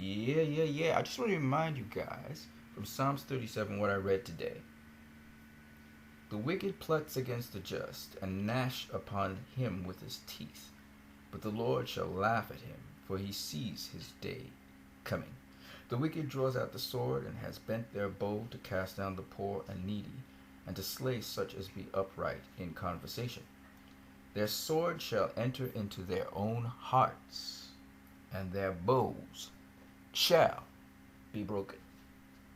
Yeah. I just want to remind you guys from Psalms 37 what I read today. The wicked plots against the just, and gnash upon him with his teeth. But the Lord shall laugh at him, for he sees his day coming. The wicked draws out the sword, and has bent their bow to cast down the poor and needy, and to slay such as be upright in conversation. Their sword shall enter into their own hearts, and their bows shall be broken.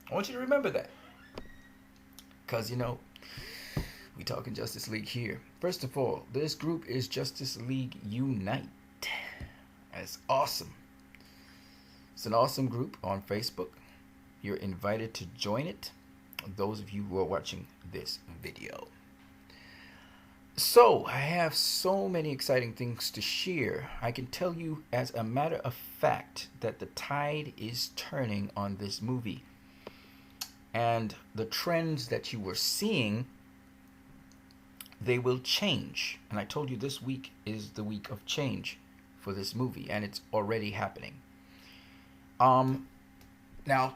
I want you to remember that. Because, we talking Justice League here. First of all, this group is Justice League Unite. That's awesome. It's an awesome group on Facebook. You're invited to join it, those of you who are watching this video. So, I have so many exciting things to share. I can tell you as a matter of fact that the tide is turning on this movie. And the trends that you were seeing, they will change. And I told you this week is the week of change for this movie, and it's already happening. Now,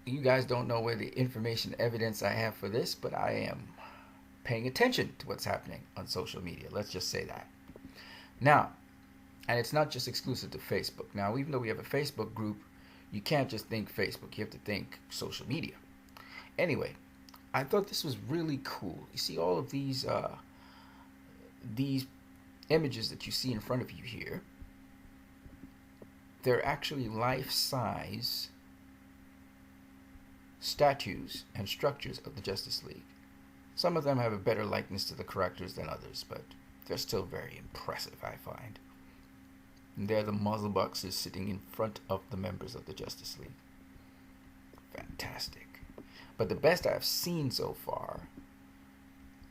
you guys don't know where the information evidence I have for this, but I am paying attention to what's happening on social media. Let's just say that. Now, and it's not just exclusive to Facebook. Now, even though we have a Facebook group, you can't just think Facebook. You have to think social media. Anyway, I thought this was really cool. You see all of these images that you see in front of you here. They're actually life-size statues and structures of the Justice League. Some of them have a better likeness to the characters than others, but they're still very impressive, I find. And they're the muzzle boxes sitting in front of the members of the Justice League. Fantastic. But the best I've seen so far,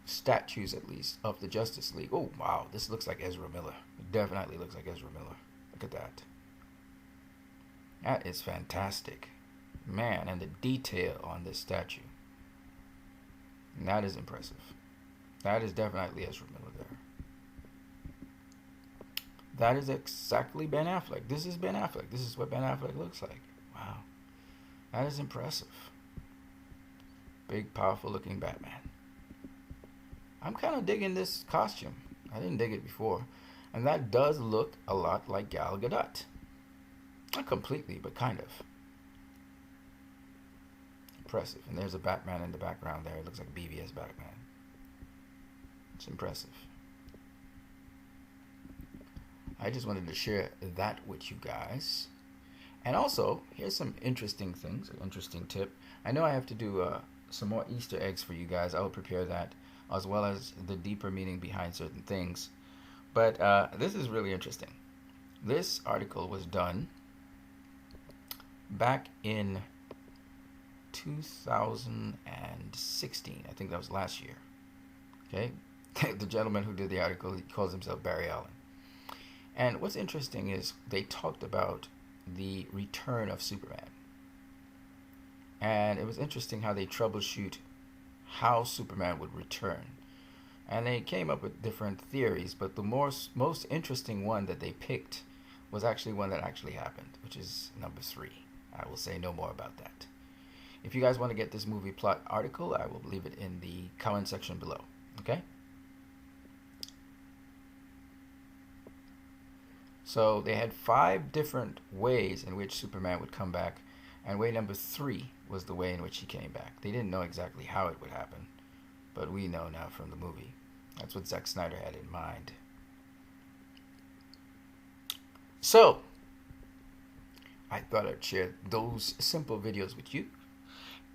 statues at least, of the Justice League. Oh, wow, this looks like Ezra Miller. It definitely looks like Ezra Miller. Look at that. That is fantastic. Man, and the detail on this statue. And that is impressive. That is definitely Ezra Miller there. That is exactly Ben Affleck. This is Ben Affleck. This is what Ben Affleck looks like. Wow. That is impressive. Big, powerful looking Batman. I'm kind of digging this costume. I didn't dig it before. And that does look a lot like Gal Gadot. Not completely, but kind of. Impressive. And there's a Batman in the background there. It looks like BVS Batman. It's impressive. I just wanted to share that with you guys. And also, here's some interesting things, an interesting tip. I know I have to do some more Easter eggs for you guys. I will prepare that, as well as the deeper meaning behind certain things. But this is really interesting. This article was done back in 2016. I think that was last year. Okay? The gentleman who did the article, he calls himself Barry Allen. And what's interesting is they talked about the return of Superman. And it was interesting how they troubleshoot how Superman would return. And they came up with different theories, but the most interesting one that they picked was actually one that actually happened, which is number 3. I will say no more about that. If you guys want to get this movie plot article, I will leave it in the comment section below. Okay? So they had 5 different ways in which Superman would come back, and way number 3 was the way in which he came back. They didn't know exactly how it would happen, but we know now from the movie. That's what Zack Snyder had in mind. So, I thought I'd share those simple videos with you.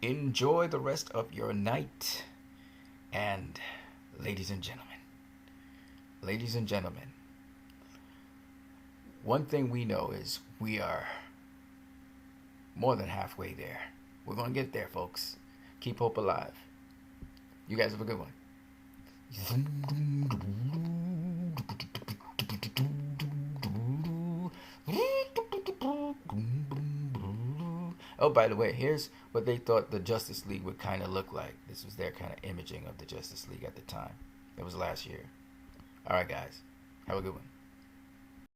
Enjoy the rest of your night. And ladies and gentlemen, one thing we know is we are more than halfway there. We're going to get there, folks. Keep hope alive. You guys have a good one. Oh, by the way, here's what they thought the Justice League would kind of look like. This was their kind of imaging of the Justice League at the time. It was last year. All right, guys. Have a good one.